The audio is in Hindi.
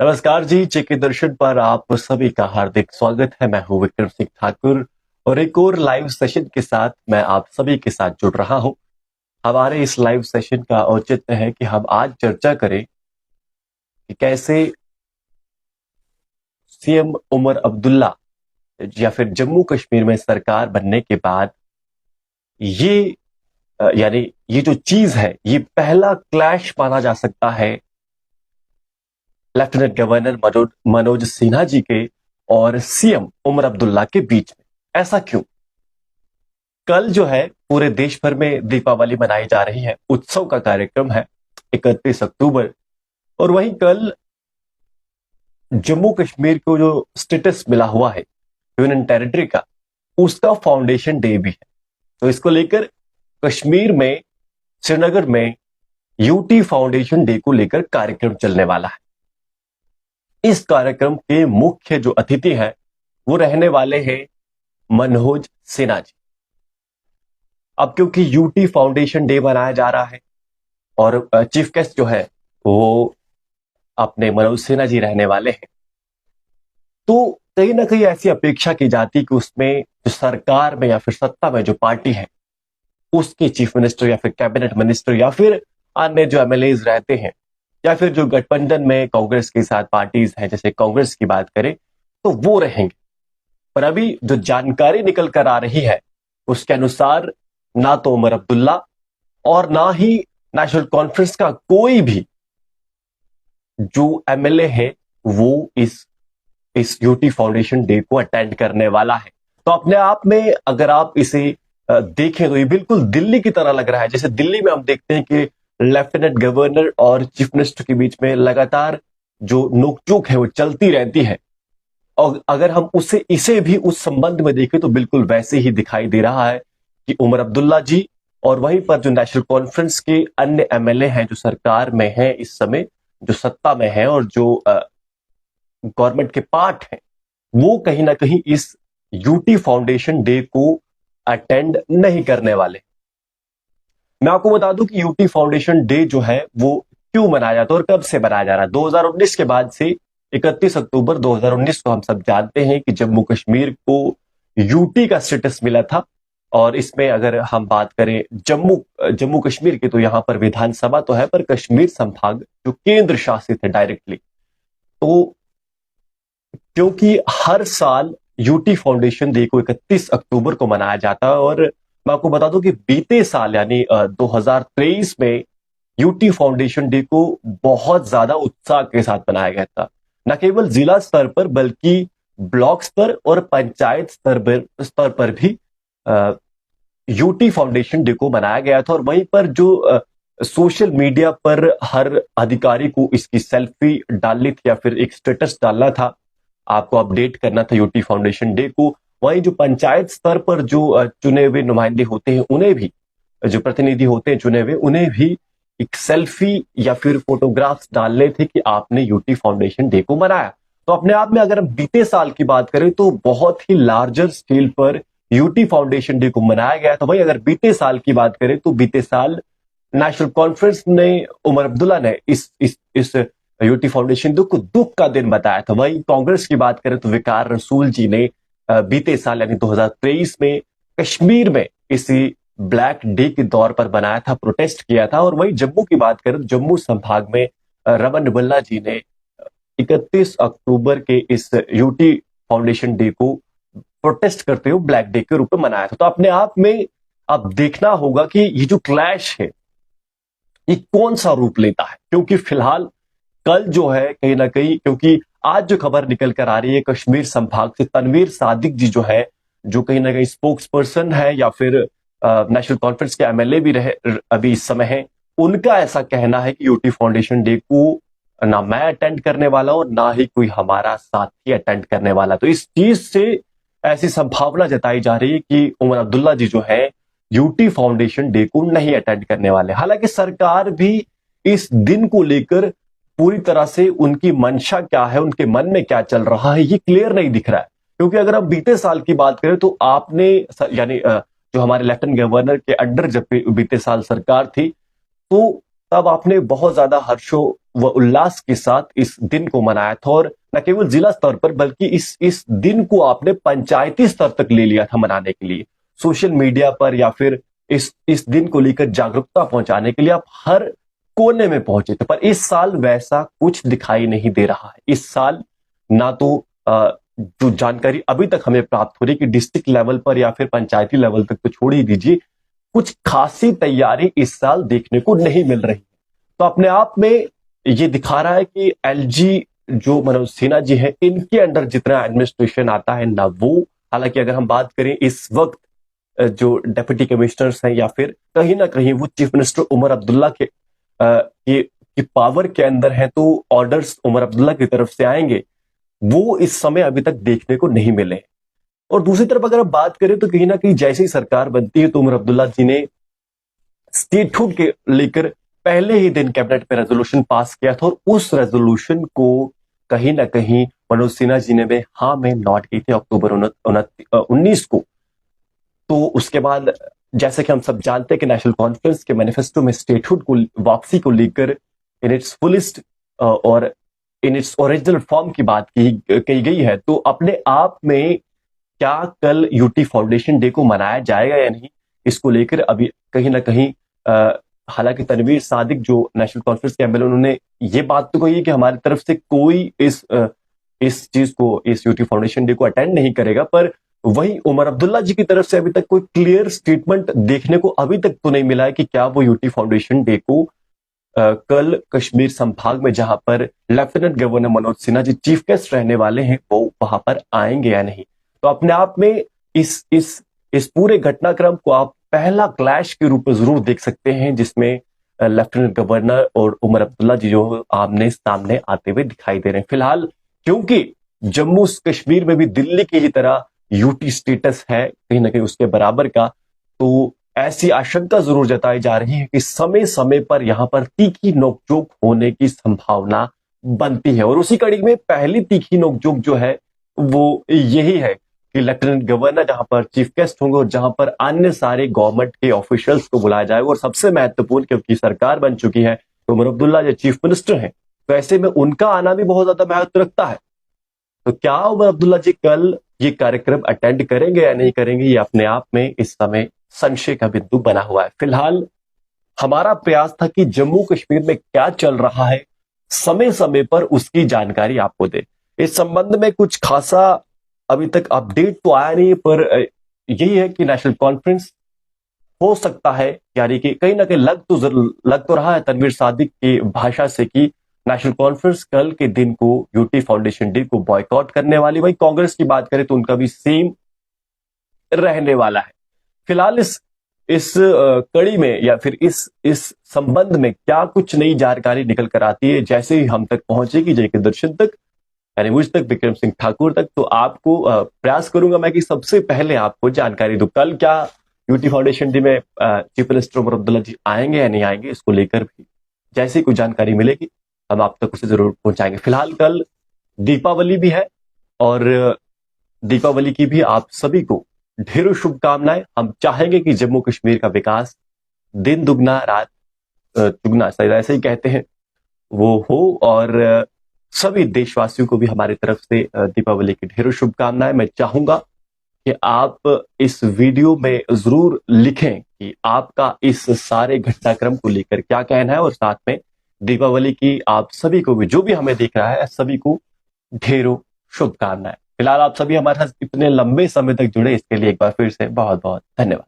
नमस्कार जी, चेक दर्शन पर आप सभी का हार्दिक स्वागत है। मैं हूं विक्रम सिंह ठाकुर और एक और लाइव सेशन के साथ मैं आप सभी के साथ जुड़ रहा हूं। हमारे इस लाइव सेशन का औचित्य है कि हम आज चर्चा करें कि कैसे सीएम उमर अब्दुल्ला या फिर जम्मू कश्मीर में सरकार बनने के बाद ये यानी ये जो चीज है, ये पहला क्लैश माना जा सकता है लेफ्टिनेंट गवर्नर मनोज सिन्हा जी के और सीएम उमर अब्दुल्ला के बीच में। ऐसा क्यों? कल जो है पूरे देश भर में दीपावली मनाई जा रही है, उत्सव का कार्यक्रम है 31 अक्टूबर। और वहीं कल जम्मू कश्मीर को जो स्टेटस मिला हुआ है यूनियन टेरिटरी का, उसका फाउंडेशन डे भी है। तो इसको लेकर कश्मीर में, श्रीनगर में यूटी फाउंडेशन डे को लेकर कार्यक्रम चलने वाला है। इस कार्यक्रम के मुख्य जो अतिथि हैं वो रहने वाले हैं मनोज सिन्हा जी। अब क्योंकि यूटी फाउंडेशन डे मनाया जा रहा है और चीफ गेस्ट जो है वो अपने मनोज सिन्हा जी रहने वाले हैं, तो कहीं ना कहीं ऐसी अपेक्षा की जाती कि उसमें जो सरकार में या फिर सत्ता में जो पार्टी है उसके चीफ मिनिस्टर या फिर कैबिनेट मिनिस्टर या फिर अन्य जो एमएलएज रहते हैं या फिर जो गठबंधन में कांग्रेस के साथ पार्टीज हैं, जैसे कांग्रेस की बात करें तो वो रहेंगे। पर अभी जो जानकारी निकल कर आ रही है उसके अनुसार ना तो उमर अब्दुल्ला और ना ही नेशनल कॉन्फ्रेंस का कोई भी जो एमएलए है वो इस यूटी फाउंडेशन डे को अटेंड करने वाला है। तो अपने आप में अगर आप इसे देखें तो ये बिल्कुल दिल्ली की तरह लग रहा है। जैसे दिल्ली में हम देखते हैं कि लेफ्टिनेंट गवर्नर और चीफ मिनिस्टर के बीच में लगातार जो नोकझोंक है वो चलती रहती है, और अगर हम इसे भी उस संबंध में देखें तो बिल्कुल वैसे ही दिखाई दे रहा है कि उमर अब्दुल्ला जी और वहीं पर जो नेशनल कॉन्फ्रेंस के अन्य एमएलए हैं जो सरकार में हैं इस समय, जो सत्ता में है और जो गवर्नमेंट के पार्ट हैं, वो कहीं ना कहीं इस यूटी फाउंडेशन डे को अटेंड नहीं करने वाले। मैं आपको बता दूं कि यूटी फाउंडेशन डे जो है वो क्यों मनाया जाता है और कब से मनाया जा रहा है। 2019 के बाद से 31 अक्टूबर 2019 को हम सब जानते हैं कि जम्मू कश्मीर को यूटी का स्टेटस मिला था। और इसमें अगर हम बात करें जम्मू कश्मीर की, तो यहां पर विधानसभा तो है पर कश्मीर संभाग जो केंद्र शासित है डायरेक्टली, तो क्योंकि हर साल यूटी फाउंडेशन डे को 31 अक्टूबर को मनाया जाता है। और मैं आपको बता दूं कि बीते साल यानी 2023 में यूटी फाउंडेशन डे को बहुत ज्यादा उत्साह के साथ मनाया गया था। न केवल जिला स्तर पर बल्कि ब्लॉक स्तर और पंचायत स्तर पर भी यूटी फाउंडेशन डे को मनाया गया था। और वहीं पर जो सोशल मीडिया पर हर अधिकारी को इसकी सेल्फी डालनी थी या फिर एक स्टेटस डालना था, आपको अपडेट करना था यूटी फाउंडेशन डे को। वहीं जो पंचायत स्तर पर जो चुने हुए नुमाइंदे होते हैं उन्हें भी, जो प्रतिनिधि होते हैं चुने हुए, उन्हें भी एक सेल्फी या फिर फोटोग्राफ्स डालने थे कि आपने यूटी फाउंडेशन डे को मनाया। तो अपने आप में अगर हम बीते साल की बात करें तो बहुत ही लार्जर स्केल पर यूटी फाउंडेशन डे को मनाया गया था। वहीं अगर बीते साल की बात करें तो बीते साल नेशनल कॉन्फ्रेंस ने, उमर अब्दुल्ला ने इस यूटी फाउंडेशन डे को दुख का दिन बताया था। वहीं कांग्रेस की बात करें तो विकार रसूल जी ने बीते साल यानी 2023 में कश्मीर में इसी ब्लैक डे के दौर पर बनाया था, प्रोटेस्ट किया था। और वहीं जम्मू की बात करें तो जम्मू संभाग में रमन बल्ला जी ने 31 अक्टूबर के इस यूटी फाउंडेशन डे को प्रोटेस्ट करते हुए ब्लैक डे के रूप में मनाया था। तो अपने आप में अब देखना होगा कि ये जो क्लैश है ये कौन सा रूप लेता है, क्योंकि फिलहाल कल जो है कहीं ना कहीं, क्योंकि आज जो खबर निकल कर आ रही है कश्मीर संभाग से, तनवीर सादिक जी जो है, जो कहीं ना कहीं स्पोक्स पर्सन है या फिर नेशनल कॉन्फ्रेंस के एमएलए भी रहे अभी इस समय है, उनका ऐसा कहना है कि यूटी फाउंडेशन डे को ना मैं अटेंड करने वाला हूं ना ही कोई हमारा साथी अटेंड करने वाला। तो इस चीज से ऐसी संभावना जताई जा रही है कि उमर अब्दुल्ला जी जो है यूटी फाउंडेशन डे को नहीं अटेंड करने वाले। हालांकि सरकार भी इस दिन को लेकर पूरी तरह से, उनकी मंशा क्या है, उनके मन में क्या चल रहा है, ये क्लियर नहीं दिख रहा है। क्योंकि अगर हम बीते साल की बात करें तो आपने यानी जो हमारे लेफ्टिनेंट गवर्नर के अंडर जब बीते साल सरकार थी, तो तब आपने बहुत ज्यादा व उल्लास के साथ इस दिन को मनाया था, और न केवल जिला स्तर पर बल्कि इस दिन को आपने पंचायती स्तर तक ले लिया था मनाने के लिए। सोशल मीडिया पर या फिर इस दिन को लेकर जागरूकता पहुंचाने के लिए आप हर कोने में पहुंचे थे, पर इस साल वैसा कुछ दिखाई नहीं दे रहा है। इस साल ना तो जो जानकारी अभी तक हमें प्राप्त हो रही कि डिस्ट्रिक्ट लेवल पर या फिर पंचायती लेवल तक तो छोड़ ही दीजिए, कुछ खासी तैयारी इस साल देखने को नहीं मिल रही। तो अपने आप में ये दिखा रहा है कि एलजी जो मनोज सिन्हा जी है, इनके अंडर जितना एडमिनिस्ट्रेशन आता है ना वो, हालांकि अगर हम बात करें इस वक्त जो डेप्यूटी कमिश्नर्स हैं या फिर कहीं ना कहीं वो चीफ मिनिस्टर उमर अब्दुल्ला की पावर के अंदर है, तो ऑर्डर्स उमर अब्दुल्ला की तरफ से आएंगे, वो इस समय अभी तक देखने को नहीं मिले। और दूसरी तरफ अगर हम बात करें तो कहीं ना कहीं जैसे ही सरकार बनती है तो उमर अब्दुल्ला जी ने स्टेटहुड के लेकर पहले ही दिन कैबिनेट में रेजोल्यूशन पास किया था, और उस रेजोल्यूशन को कहीं ना कहीं मनोज सिन्हा जी ने हाँ में नोट की थी अक्टूबर 19 को। तो उसके बाद जैसे कि हम सब जानते हैं कि नेशनल कॉन्फ्रेंस के मैनिफेस्टो में स्टेटहुड को वापसी को लेकर इन इट्स फुलिस्ट और इन इट्स ओरिजिनल फॉर्म की बात कही गई है। तो अपने आप में क्या कल यूटी फाउंडेशन डे को मनाया जाएगा या नहीं, इसको लेकर अभी कहीं ना कहीं हालांकि तनवीर सादिक जो नेशनल कॉन्फ्रेंस के एमएलए, उन्होंने ये बात तो कही है कि हमारी तरफ से कोई इस चीज को, इस यूटी फाउंडेशन डे को अटेंड नहीं करेगा, पर वहीं उमर अब्दुल्ला जी की तरफ से अभी तक कोई क्लियर स्टेटमेंट देखने को अभी तक तो नहीं मिला है कि क्या वो यूटी फाउंडेशन डे को कल कश्मीर संभाग में जहां पर lieutenant governor Manoj Sinha ji chief guest रहने वाले हैं, वो वहां पर आएंगे या नहीं। तो अपने आप में इस पूरे घटनाक्रम को आप पहला क्लैश के रूप में जरूर देख सकते हैं, जिसमें लेफ्टिनेंट गवर्नर और उमर अब्दुल्ला जी जो आमने सामने आते हुए दिखाई दे रहे हैं। फिलहाल क्योंकि जम्मू कश्मीर में भी दिल्ली की ही तरह यूटी स्टेटस है कहीं ना कहीं उसके बराबर का, तो ऐसी आशंका जरूर जताई जा रही है कि समय समय पर यहां पर तीखी नोकझोंक होने की संभावना बनती है। और उसी कड़ी में पहली तीखी नोकझोंक जो है वो यही है कि लेफ्टिनेंट गवर्नर जहां पर चीफ गेस्ट होंगे और जहां पर अन्य सारे गवर्नमेंट के ऑफिशियल्स को बुलाया जाएगा, और सबसे महत्वपूर्ण क्योंकि सरकार बन चुकी है तो उमर अब्दुल्ला जो चीफ मिनिस्टर हैं, तो ऐसे में उनका आना भी बहुत ज्यादा महत्व रखता है। तो क्या उमर अब्दुल्ला जी कल ये कार्यक्रम अटेंड करेंगे या नहीं करेंगे, ये अपने आप में इस समय संशय का बिंदु बना हुआ है। फिलहाल हमारा प्रयास था कि जम्मू कश्मीर में क्या चल रहा है समय समय पर उसकी जानकारी आपको दे। इस संबंध में कुछ खासा अभी तक अपडेट तो आया नहीं, पर यही है कि नेशनल कॉन्फ्रेंस हो सकता है, यानी कि कहीं ना कहीं लग तो रहा है तनवीर सादिक की भाषा से कि नेशनल कॉन्फ्रेंस कल के दिन को यूटी फाउंडेशन डे को बॉयकॉट करने वाली। वही कांग्रेस की बात करें तो उनका भी सेम रहने वाला है। फिलहाल इस कड़ी में या फिर इस संबंध में क्या कुछ नई जानकारी निकल कर आती है, जैसे ही हम तक पहुंचेगी जय के दर्शन तक, यानी मुझ तक, विक्रम सिंह ठाकुर तक, तो आपको प्रयास करूंगा मैं कि सबसे पहले आपको जानकारी दूं। कल क्या यूटी फाउंडेशन डे में चीफ मिनिस्टर उमर अब्दुल्ला जी आएंगे या नहीं आएंगे, इसको लेकर भी जैसे ही कुछ जानकारी मिलेगी हम आप तक उसे जरूर पहुंचाएंगे। फिलहाल कल दीपावली भी है और दीपावली की भी आप सभी को ढेरों शुभकामनाएं। हम चाहेंगे कि जम्मू कश्मीर का विकास दिन दुगना रात चुगना, शायद ऐसे ही कहते हैं, वो हो, और सभी देशवासियों को भी हमारी तरफ से दीपावली की ढेरों शुभकामनाएं। मैं चाहूंगा कि आप इस वीडियो में जरूर लिखें कि आपका इस सारे घटनाक्रम को लेकर क्या कहना है, और साथ में दीपावली की आप सभी को भी, जो भी हमें देख रहा है, सभी को ढेरों शुभकामनाएं। फिलहाल आप सभी हमारे साथ इतने लंबे समय तक जुड़े, इसके लिए एक बार फिर से बहुत बहुत धन्यवाद।